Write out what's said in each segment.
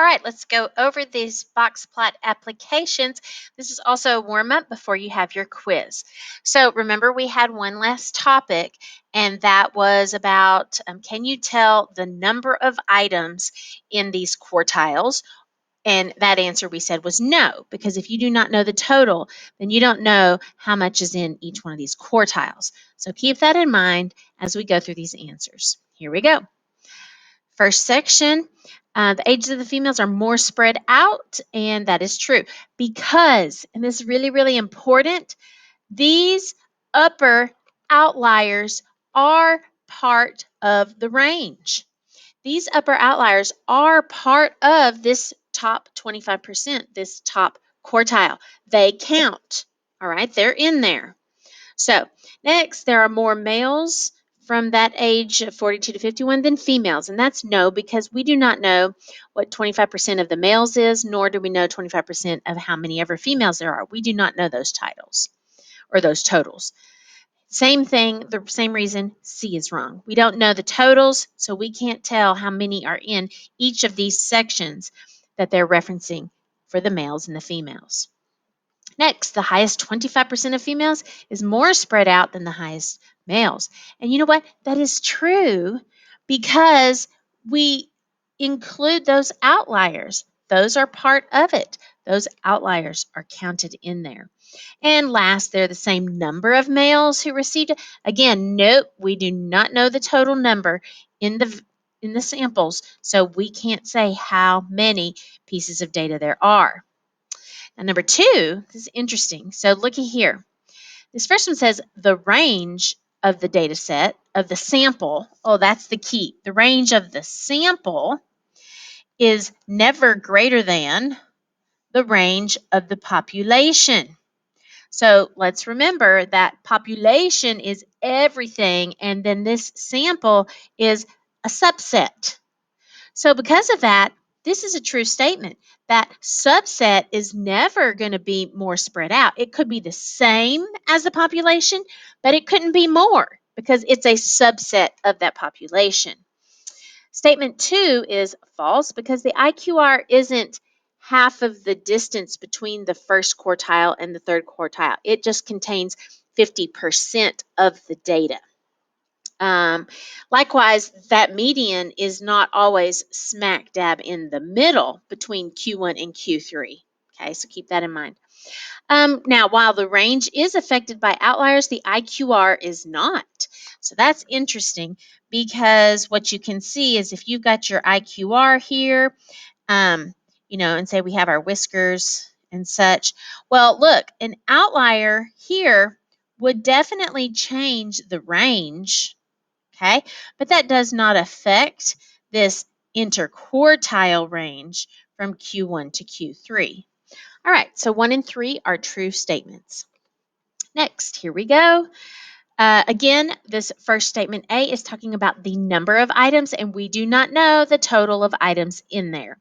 All right, let's go over these Boxplot applications. This is also a warm-up before you have your quiz. So remember we had one last topic, and that was about can you tell the number of items in these quartiles? And that answer we said was no, because if you do not know the total, then you don't know how much is in each one of these quartiles. So keep that in mind as we go through these answers. Here we go. First section, the ages of the females are more spread out, and that is true because, and this is really, really important, these upper outliers are part of the range. These upper outliers are part of this top 25%, this top quartile. They count, all right? They're in there. So next, there are more males from that age of 42 to 51 than females, and that's no, because we do not know what 25% of the males is, nor do we know 25% of how many ever females there are. We do not know those titles or those totals. Same thing, the same reason C is wrong. We don't know the totals, so we can't tell how many are in each of these sections that they're referencing for the males and the females. Next, the highest 25% of females is more spread out than the highest males. And you know what? That is true because we include those outliers. Those are part of it. Those outliers are counted in there. And last, they're the same number of males who received it. Again, nope, we do not know the total number in the samples, so we can't say how many pieces of data there are. And number two, this is interesting. So looky here. This first one says the range of the data set, of the sample. Oh, that's the key. The range of the sample is never greater than the range of the population. So let's remember that population is everything, and then this sample is a subset. So because of that, this is a true statement. That subset is never going to be more spread out. It could be the same as the population, but it couldn't be more because it's a subset of that population. Statement 2 is false because the IQR isn't half of the distance between the first quartile and the third quartile. It just contains 50% of the data. Likewise, that median is not always smack dab in the middle between Q1 and Q3. Okay, so keep that in mind. Now, while the range is affected by outliers, the IQR is not. So that's interesting because what you can see is if you've got your IQR here, and say we have our whiskers and such. Well, look, an outlier here would definitely change the range, okay? But that does not affect this interquartile range from Q1 to Q3. All right, so 1 and 3 are true statements. Next, here we go. Again, this first statement A is talking about the number of items, and we do not know the total of items in there.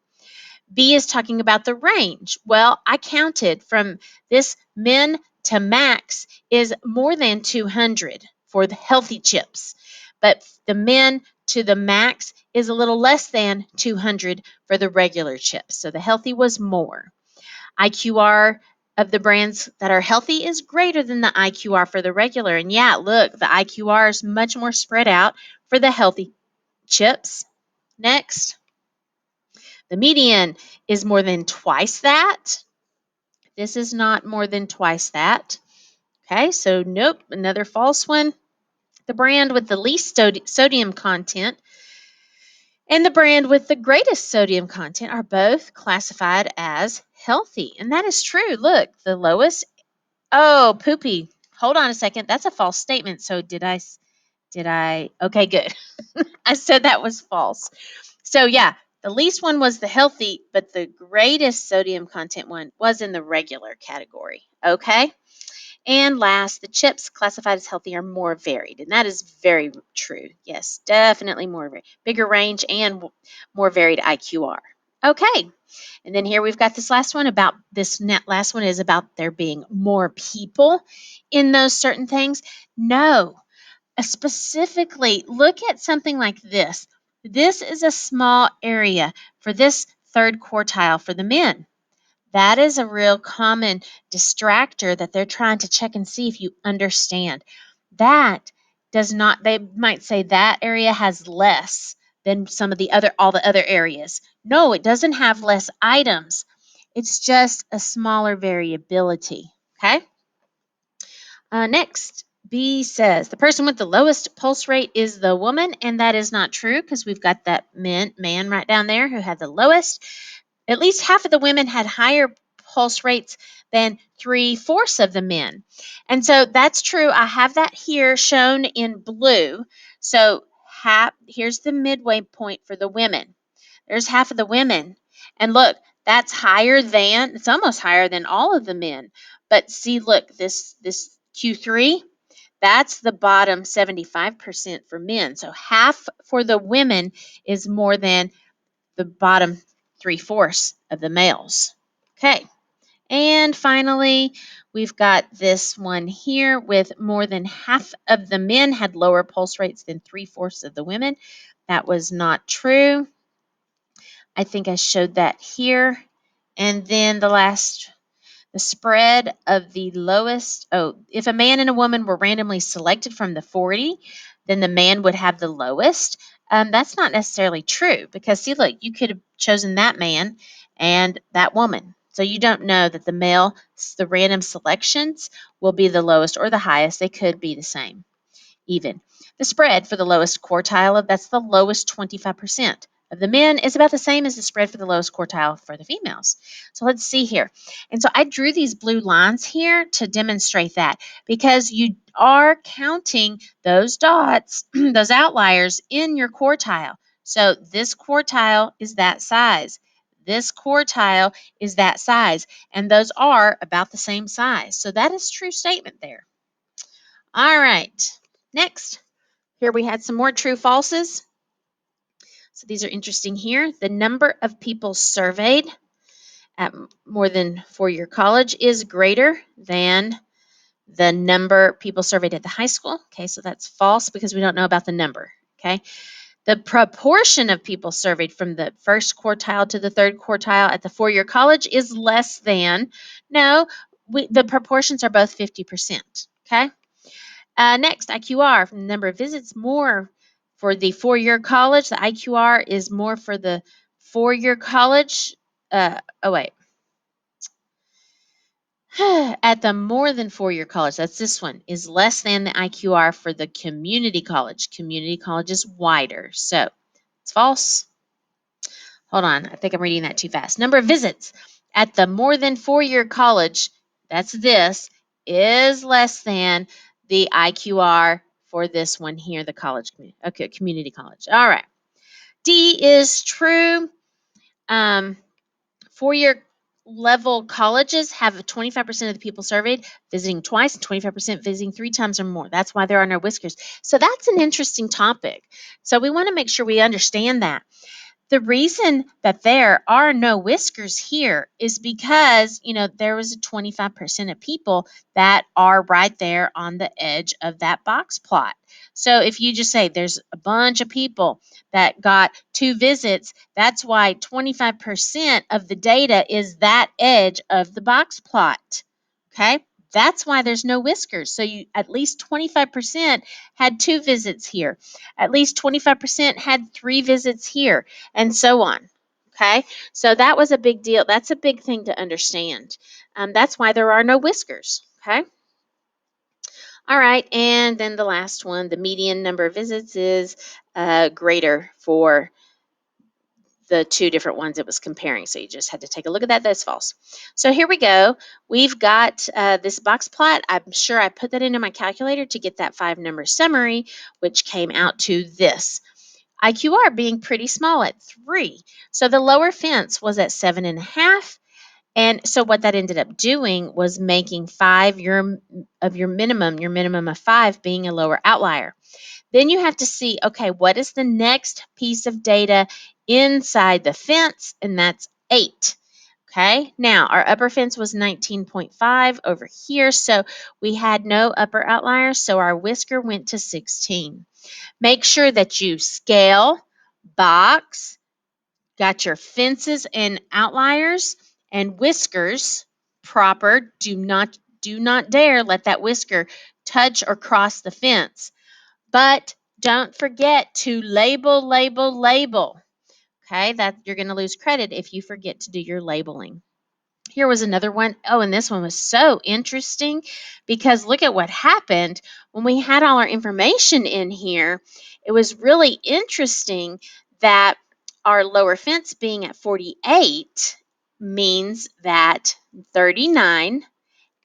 B is talking about the range. Well, I counted from this min to max is more than 200 for the healthy chips, but the min to the max is a little less than 200 for the regular chips. So the healthy was more. IQR of the brands that are healthy is greater than the IQR for the regular. And yeah, look, the IQR is much more spread out for the healthy chips. Next, the median is more than twice that. This is not more than twice that. Okay, so nope, another false one. The brand with the least sodium content and the brand with the greatest sodium content are both classified as healthy. And that is true. Look, the lowest. Oh, poopy. Hold on a second. That's a false statement. So did I? Okay, good. I said that was false. So yeah, the least one was the healthy, but the greatest sodium content one was in the regular category. Okay. And last, the chips classified as healthy are more varied. And that is very true. Yes, definitely more varied. Bigger range and more varied IQR. Okay. And then here we've got this last one about this last one is about there being more people in those certain things. No, specifically look at something like this. This is a small area for this third quartile for the men. That is a real common distractor that they're trying to check and see if you understand. That does not, they might say that area has less than all the other areas. No, it doesn't have less items. It's just a smaller variability. Okay? Next, B says the person with the lowest pulse rate is the woman, and that is not true because we've got that man right down there who had the lowest. At least half of the women had higher pulse rates than 3/4 of the men. And so that's true. I have that here shown in blue. So here's the midway point for the women. There's half of the women. And look, that's it's almost higher than all of the men. But see, look, this Q3, that's the bottom 75% for men. So half for the women is more than the bottom 3/4 of the males. Okay. And finally, we've got this one here with more than half of the men had lower pulse rates than 3/4 of the women. That was not true. I think I showed that here. And then the spread of the lowest. Oh, if a man and a woman were randomly selected from the 40, then the man would have the lowest. That's not necessarily true because, see, look, you could have chosen that man and that woman. So you don't know that the random selections will be the lowest or the highest. They could be the same, even. The spread for the lowest quartile, that's the lowest 25% of the men, is about the same as the spread for the lowest quartile for the females. So let's see here. And so I drew these blue lines here to demonstrate that because you are counting those dots, those outliers in your quartile. So this quartile is that size. This quartile is that size. And those are about the same size. So that is a true statement there. All right. Next. Here we had some more true falses. So these are interesting here. The number of people surveyed at more than 4-year college is greater than the number of people surveyed at the high school. Okay, so that's false because we don't know about the number. Okay, the proportion of people surveyed from the first quartile to the third quartile at the 4-year college is less than. No, the proportions are both 50%. Okay. Next, IQR, from the number of visits, more for the 4-year college. The IQR is more for the 4-year college. Oh, wait. At the more than 4-year college, that's this one, is less than the IQR for the community college. Community college is wider. So it's false. Hold on. I think I'm reading that too fast. Number of visits at the more than 4-year college, that's this, is less than the IQR for this one here, the college community. Okay, community college. All right. D is true. 4-year level colleges have 25% of the people surveyed visiting twice and 25% visiting 3 times or more. That's why there are no whiskers. So that's an interesting topic. So we want to make sure we understand that. The reason that there are no whiskers here is because, there was a 25% of people that are right there on the edge of that box plot. So if you just say there's a bunch of people that got 2 visits, that's why 25% of the data is that edge of the box plot. Okay? That's why there's no whiskers. So at least 25% had 2 visits here. At least 25% had 3 visits here, and so on. Okay, so that was a big deal. That's a big thing to understand. That's why there are no whiskers. Okay. All right, and then the last one, the median number of visits is greater for the 2 different ones it was comparing. So you just had to take a look at that. That's false. So here we go. We've got this box plot. I'm sure I put that into my calculator to get that 5-number summary, which came out to this. IQR being pretty small at 3. So the lower fence was at 7.5. And so what that ended up doing was making 5 your minimum of 5 being a lower outlier. Then you have to see, okay, what is the next piece of data inside the fence? And that's 8. Okay, now our upper fence was 19.5 over here. So we had no upper outliers. So our whisker went to 16. Make sure that you scale, box, got your fences and outliers and whiskers proper. Do not dare let that whisker touch or cross the fence. But don't forget to label, label, label. Okay, that you're going to lose credit if you forget to do your labeling. Here was another one. Oh, and this one was so interesting because look at what happened when we had all our information in here. It was really interesting that our lower fence being at 48 means that 39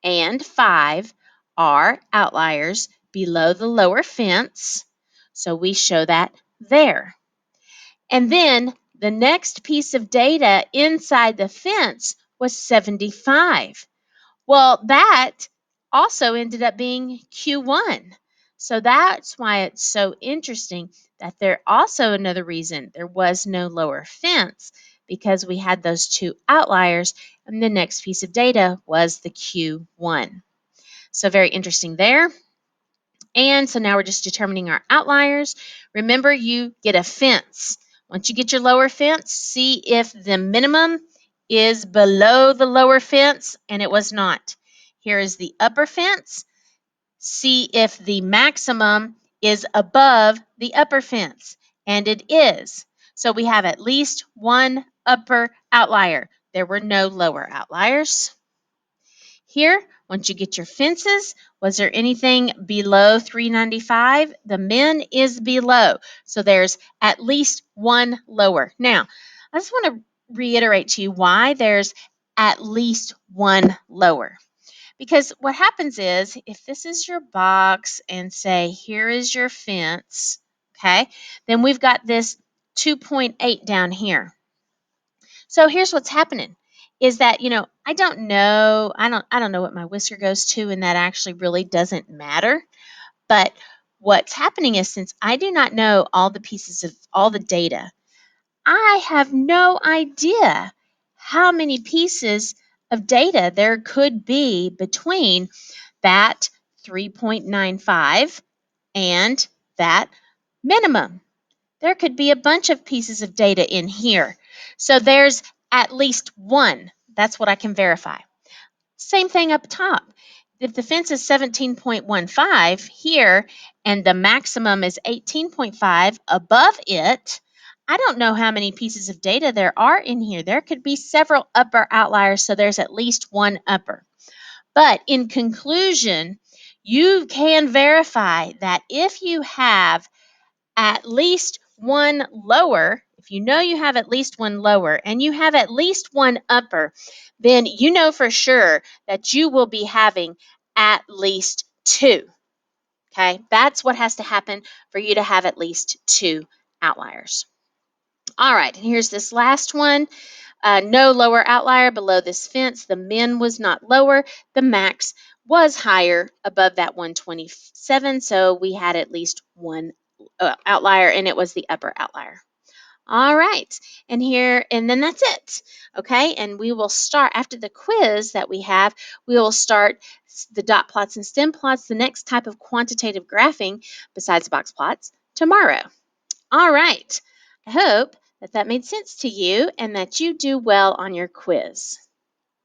and 5 are outliers below the lower fence. So we show that there. And then the next piece of data inside the fence was 75. Well, that also ended up being Q1. So that's why it's so interesting that there also another reason there was no lower fence because we had those two outliers and the next piece of data was the Q1. So very interesting there. And so now we're just determining our outliers. Remember, you get a fence. Once you get your lower fence, see if the minimum is below the lower fence, and it was not. Here is the upper fence. See if the maximum is above the upper fence, and it is. So we have at least one upper outlier. There were no lower outliers. Here, once you get your fences, was there anything below 395? The min is below. So there's at least one lower. Now, I just want to reiterate to you why there's at least one lower. Because what happens is, if this is your box and say, here is your fence, okay, then we've got this 2.8 down here. So here's what's happening is that, I don't know what my whisker goes to, and that actually really doesn't matter. But what's happening is since I do not know all the pieces of all the data, I have no idea how many pieces of data there could be between that 3.95 and that minimum. There could be a bunch of pieces of data in here. So there's at least one. That's what I can verify. Same thing up top. If the fence is 17.15 here and the maximum is 18.5 above it, I don't know how many pieces of data there are in here. There could be several upper outliers, so there's at least one upper. But in conclusion, you can verify that if you have at least one lower, if you know you have at least one lower and you have at least one upper, then you know for sure that you will be having at least two. Okay, that's what has to happen for you to have at least two outliers. All right, and here's this last one. No lower outlier below this fence. The min was not lower. The max was higher above that 127. So we had at least one outlier, and it was the upper outlier. All right, and then that's it. Okay, and we will start after the quiz that we have. We will start the dot plots and stem plots, the next type of quantitative graphing besides box plots, tomorrow. All right, I hope that made sense to you and that you do well on your quiz.